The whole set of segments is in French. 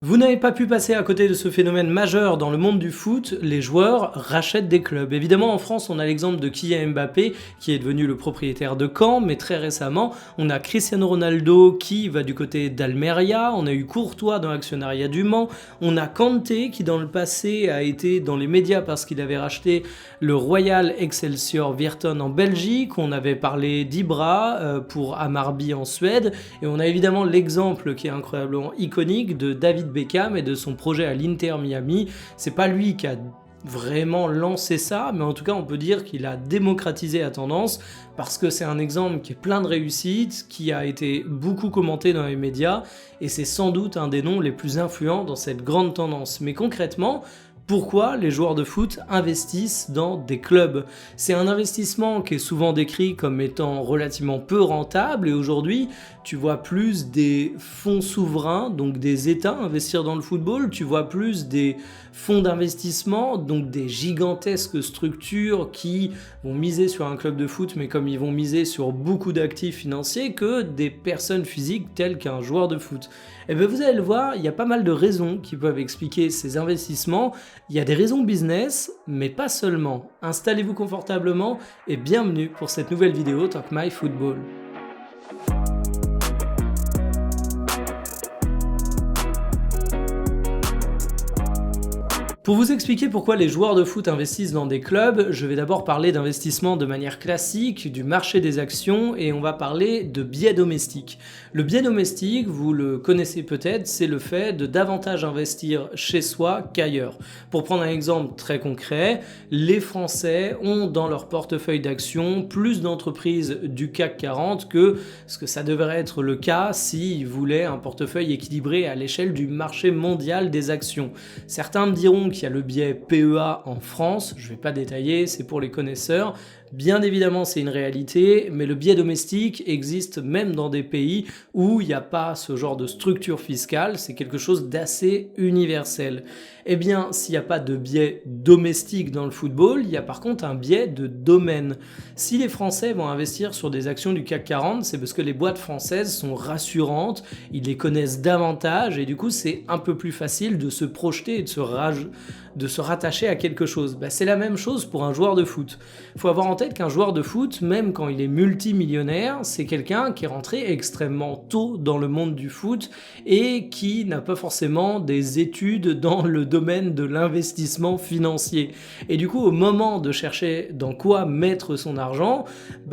Vous n'avez pas pu passer à côté de ce phénomène majeur dans le monde du foot, les joueurs rachètent des clubs. Évidemment, en France, on a l'exemple de Kylian Mbappé, qui est devenu le propriétaire de Caen, mais très récemment, on a Cristiano Ronaldo qui va du côté d'Almeria, on a eu Courtois dans l'actionnariat du Mans, on a Kanté qui dans le passé a été dans les médias parce qu'il avait racheté le Royal Excelsior Virton en Belgique, on avait parlé d'Ibra pour Hammarby en Suède, et on a évidemment l'exemple qui est incroyablement iconique de David Beckham et de son projet à l'Inter Miami. C'est pas lui qui a vraiment lancé ça, mais en tout cas on peut dire qu'il a démocratisé la tendance parce que c'est un exemple qui est plein de réussite, qui a été beaucoup commenté dans les médias et c'est sans doute un des noms les plus influents dans cette grande tendance. Mais concrètement, pourquoi les joueurs de foot investissent dans des clubs? C'est un investissement qui est souvent décrit comme étant relativement peu rentable et aujourd'hui tu vois plus des fonds souverains, donc des États investir dans le football, tu vois plus des fonds d'investissement, donc des gigantesques structures qui vont miser sur un club de foot mais comme ils vont miser sur beaucoup d'actifs financiers que des personnes physiques telles qu'un joueur de foot. Et bien vous allez le voir, il y a pas mal de raisons qui peuvent expliquer ces investissements. Il y a des raisons business, mais pas seulement. Installez-vous confortablement et bienvenue pour cette nouvelle vidéo Talk My Football. Pour vous expliquer pourquoi les joueurs de foot investissent dans des clubs, je vais d'abord parler d'investissement de manière classique, du marché des actions et on va parler de biais domestiques. Le biais domestique, vous le connaissez peut-être, c'est le fait de davantage investir chez soi qu'ailleurs. Pour prendre un exemple très concret, les Français ont dans leur portefeuille d'actions plus d'entreprises du CAC 40 que ce que ça devrait être le cas s'ils voulaient un portefeuille équilibré à l'échelle du marché mondial des actions. Certains me diront qu'il y a le biais PEA en France, je ne vais pas détailler, c'est pour les connaisseurs. Bien évidemment, c'est une réalité, mais le biais domestique existe même dans des pays où il n'y a pas ce genre de structure fiscale, c'est quelque chose d'assez universel. Eh bien, s'il n'y a pas de biais domestique dans le football, il y a par contre un biais de domaine. Si les Français vont investir sur des actions du CAC 40, c'est parce que les boîtes françaises sont rassurantes, ils les connaissent davantage et du coup, c'est un peu plus facile de se projeter et de se rattacher à quelque chose. C'est la même chose pour un joueur de foot. Il faut avoir en tête qu'un joueur de foot, même quand il est multimillionnaire, c'est quelqu'un qui est rentré extrêmement tôt dans le monde du foot et qui n'a pas forcément des études dans le domaine de l'investissement financier. Et du coup, au moment de chercher dans quoi mettre son argent,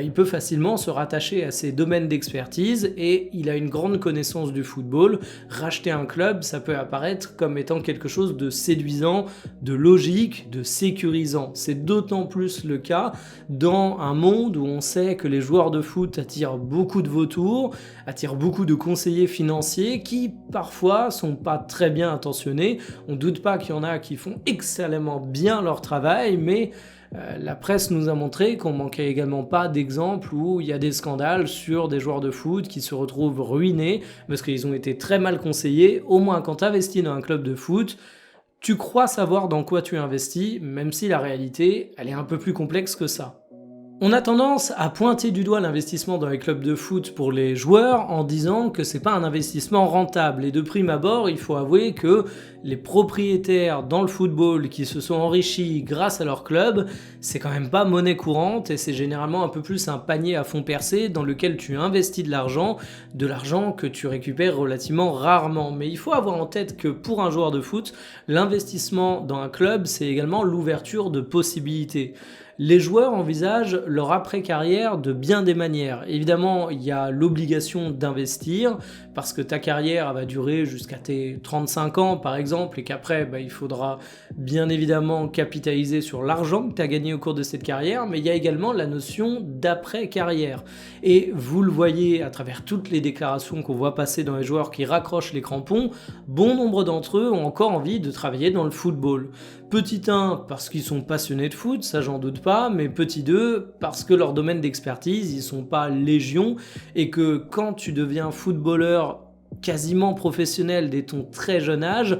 il peut facilement se rattacher à ses domaines d'expertise et il a une grande connaissance du football. Racheter un club, ça peut apparaître comme étant quelque chose de séduisant, de logique, de sécurisant. C'est d'autant plus le cas dans un monde où on sait que les joueurs de foot attirent beaucoup de vautours, attirent beaucoup de conseillers financiers qui parfois sont pas très bien intentionnés. On doute pas qu'il y en a qui font excellemment bien leur travail, mais la presse nous a montré qu'on manquait également pas d'exemples où il y a des scandales sur des joueurs de foot qui se retrouvent ruinés parce qu'ils ont été très mal conseillés. Au moins quand tu investis dans un club de foot, tu crois savoir dans quoi tu investis, même si la réalité, elle est un peu plus complexe que ça. On a tendance à pointer du doigt l'investissement dans les clubs de foot pour les joueurs en disant que c'est pas un investissement rentable. Et de prime abord, il faut avouer que les propriétaires dans le football qui se sont enrichis grâce à leur club, c'est quand même pas monnaie courante et c'est généralement un peu plus un panier à fond percé dans lequel tu investis de l'argent que tu récupères relativement rarement. Mais il faut avoir en tête que pour un joueur de foot, l'investissement dans un club, c'est également l'ouverture de possibilités. Les joueurs envisagent leur après-carrière de bien des manières. Évidemment, il y a l'obligation d'investir parce que ta carrière va durer jusqu'à tes 35 ans par exemple et qu'après il faudra bien évidemment capitaliser sur l'argent que tu as gagné au cours de cette carrière, mais il y a également la notion d'après-carrière. Et vous le voyez à travers toutes les déclarations qu'on voit passer dans les joueurs qui raccrochent les crampons, bon nombre d'entre eux ont encore envie de travailler dans le football. Petit 1 parce qu'ils sont passionnés de foot, ça j'en doute pas, mais petit 2 parce que leur domaine d'expertise, ils sont pas légion et que quand tu deviens footballeur quasiment professionnel dès ton très jeune âge,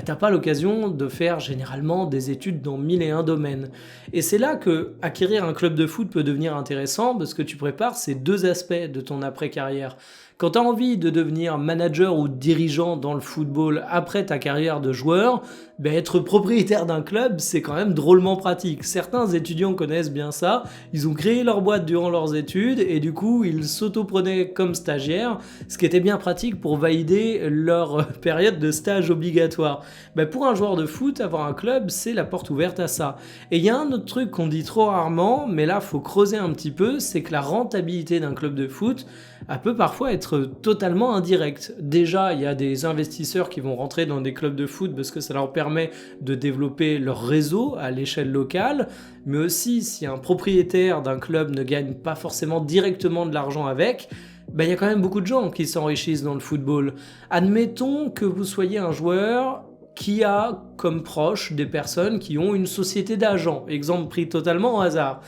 t'as pas l'occasion de faire généralement des études dans 1001 domaines. Et c'est là que acquérir un club de foot peut devenir intéressant parce que tu prépares ces deux aspects de ton après-carrière. Quand tu as envie de devenir manager ou dirigeant dans le football après ta carrière de joueur, ben être propriétaire d'un club, c'est quand même drôlement pratique. Certains étudiants connaissent bien ça, ils ont créé leur boîte durant leurs études et du coup ils s'auto-prenaient comme stagiaires, ce qui était bien pratique pour valider leur période de stage obligatoire. Ben pour un joueur de foot, avoir un club, c'est la porte ouverte à ça. Et il y a un autre truc qu'on dit trop rarement, mais là faut creuser un petit peu, c'est que la rentabilité d'un club de foot, elle peut parfois être totalement indirecte. Déjà, il y a des investisseurs qui vont rentrer dans des clubs de foot parce que ça leur permet de développer leur réseau à l'échelle locale, mais aussi si un propriétaire d'un club ne gagne pas forcément directement de l'argent avec, ben, il y a quand même beaucoup de gens qui s'enrichissent dans le football. Admettons que vous soyez un joueur qui a comme proche des personnes qui ont une société d'agents, exemple pris totalement au hasard.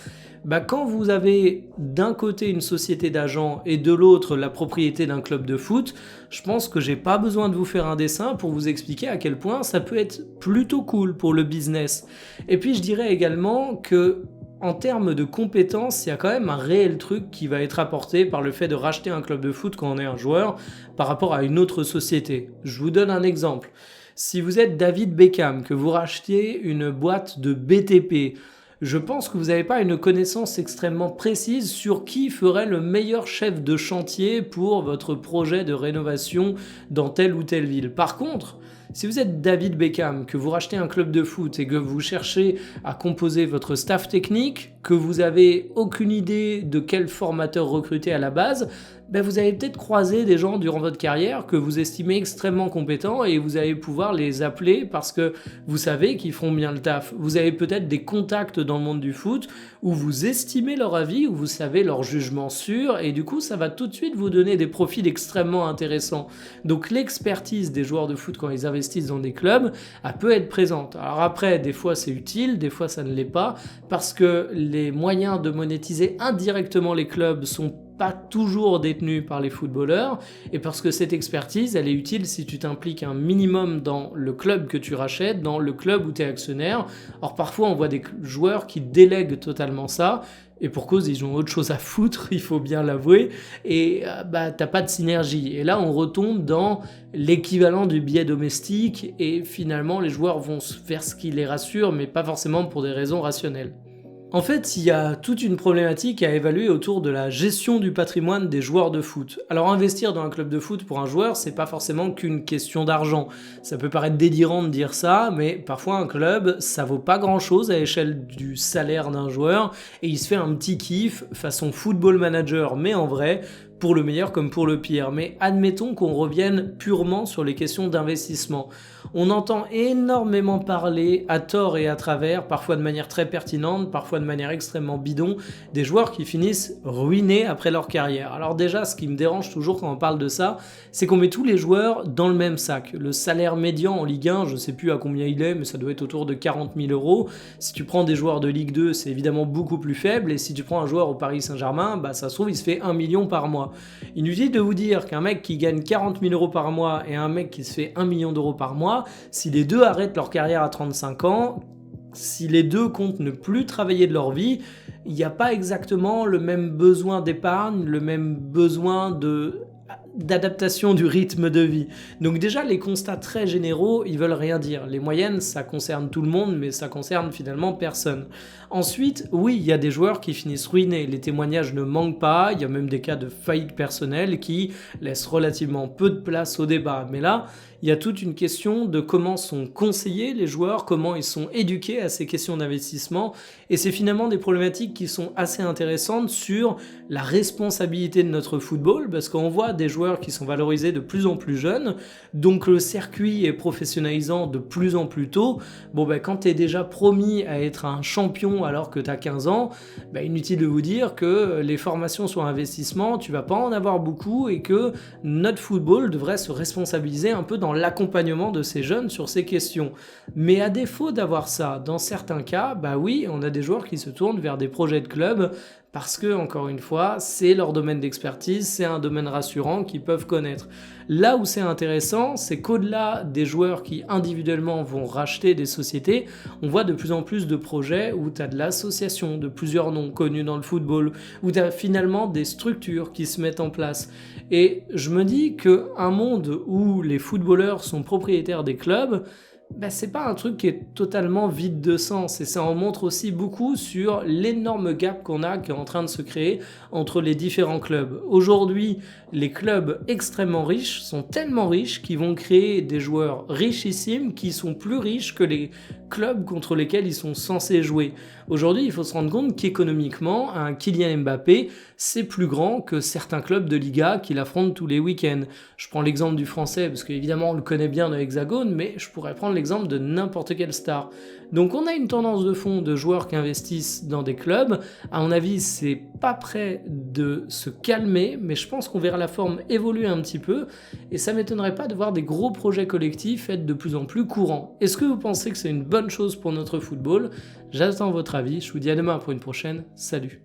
Bah, quand vous avez d'un côté une société d'agents et de l'autre la propriété d'un club de foot, je pense que j'ai pas besoin de vous faire un dessin pour vous expliquer à quel point ça peut être plutôt cool pour le business. Et puis je dirais également que en termes de compétences, il y a quand même un réel truc qui va être apporté par le fait de racheter un club de foot quand on est un joueur par rapport à une autre société. Je vous donne un exemple. Si vous êtes David Beckham, que vous rachetez une boîte de BTP, je pense que vous n'avez pas une connaissance extrêmement précise sur qui ferait le meilleur chef de chantier pour votre projet de rénovation dans telle ou telle ville. Par contre, si vous êtes David Beckham, que vous rachetez un club de foot et que vous cherchez à composer votre staff technique, que vous n'avez aucune idée de quel formateur recruter à la base, ben vous allez peut-être croiser des gens durant votre carrière que vous estimez extrêmement compétents et vous allez pouvoir les appeler parce que vous savez qu'ils feront bien le taf. Vous avez peut-être des contacts dans le monde du foot où vous estimez leur avis, où vous savez leur jugement sûr et du coup ça va tout de suite vous donner des profils extrêmement intéressants. Donc l'expertise des joueurs de foot quand ils investissent dans des clubs, elle peut être présente. Alors après, des fois c'est utile, des fois ça ne l'est pas parce que les moyens de monétiser indirectement les clubs sont pas toujours détenus par les footballeurs et parce que cette expertise elle est utile si tu t'impliques un minimum dans le club que tu rachètes, dans le club où tu es actionnaire. Or parfois on voit des joueurs qui délèguent totalement ça et pour cause ils ont autre chose à foutre, il faut bien l'avouer, et bah t'as pas de synergie. Et là on retombe dans l'équivalent du biais domestique et finalement les joueurs vont faire ce qui les rassure mais pas forcément pour des raisons rationnelles. En fait, il y a toute une problématique à évaluer autour de la gestion du patrimoine des joueurs de foot. Alors investir dans un club de foot pour un joueur, c'est pas forcément qu'une question d'argent. Ça peut paraître délirant de dire ça, mais parfois un club, ça vaut pas grand chose à l'échelle du salaire d'un joueur et il se fait un petit kiff façon football manager, mais en vrai, pour le meilleur comme pour le pire. Mais admettons qu'on revienne purement sur les questions d'investissement. On entend énormément parler, à tort et à travers, parfois de manière très pertinente, parfois de manière extrêmement bidon, des joueurs qui finissent ruinés après leur carrière. Alors déjà, ce qui me dérange toujours quand on parle de ça, c'est qu'on met tous les joueurs dans le même sac. Le salaire médian en Ligue 1, je ne sais plus à combien il est, mais ça doit être autour de 40 000 €. Si tu prends des joueurs de Ligue 2, c'est évidemment beaucoup plus faible, et si tu prends un joueur au Paris Saint-Germain, bah ça se trouve, il se fait 1 million par mois. Inutile de vous dire qu'un mec qui gagne 40 000 € par mois et un mec qui se fait 1 million d'euros par mois, si les deux arrêtent leur carrière à 35 ans, si les deux comptent ne plus travailler de leur vie, il n'y a pas exactement le même besoin d'épargne, le même besoin d'adaptation du rythme de vie. Donc déjà, les constats très généraux, ils veulent rien dire. Les moyennes, ça concerne tout le monde, mais ça concerne finalement personne. Ensuite, oui, il y a des joueurs qui finissent ruinés. Les témoignages ne manquent pas. Il y a même des cas de faillite personnelle qui laissent relativement peu de place au débat. Mais là, il y a toute une question de comment sont conseillés les joueurs, comment ils sont éduqués à ces questions d'investissement. Et c'est finalement des problématiques qui sont assez intéressantes sur la responsabilité de notre football, parce qu'on voit des joueurs qui sont valorisés de plus en plus jeunes, donc le circuit est professionnalisant de plus en plus tôt. Bon, ben, quand tu es déjà promis à être un champion alors que tu as 15 ans, ben, inutile de vous dire que les formations sur investissement, tu vas pas en avoir beaucoup et que notre football devrait se responsabiliser un peu dans l'accompagnement de ces jeunes sur ces questions. Mais à défaut d'avoir ça, dans certains cas, bah oui, on a des joueurs qui se tournent vers des projets de club parce que, encore une fois, c'est leur domaine d'expertise, c'est un domaine rassurant qu'ils peuvent connaître. Là où c'est intéressant, c'est qu'au-delà des joueurs qui individuellement vont racheter des sociétés, on voit de plus en plus de projets où tu as de l'association de plusieurs noms connus dans le football, où tu as finalement des structures qui se mettent en place. Et je me dis qu'un monde où les footballeurs sont propriétaires des clubs, c'est pas un truc qui est totalement vide de sens, et ça en montre aussi beaucoup sur l'énorme gap qu'on a, qui est en train de se créer entre les différents clubs. Aujourd'hui, les clubs extrêmement riches sont tellement riches qu'ils vont créer des joueurs richissimes qui sont plus riches que les clubs contre lesquels ils sont censés jouer. Aujourd'hui, il faut se rendre compte qu'économiquement, un Kylian Mbappé, c'est plus grand que certains clubs de Liga qu'il affronte tous les week-ends. Je prends l'exemple du français, parce qu'évidemment on le connaît bien dans l'Hexagone, mais je pourrais prendre l'exemple de n'importe quelle star. Donc on a une tendance de fond de joueurs qui investissent dans des clubs. À mon avis, c'est pas prêt de se calmer, mais je pense qu'on verra la forme évoluer un petit peu, et ça m'étonnerait pas de voir des gros projets collectifs être de plus en plus courants. Est-ce que vous pensez que c'est une bonne chose pour notre football ? J'attends votre avis, je vous dis à demain pour une prochaine, salut.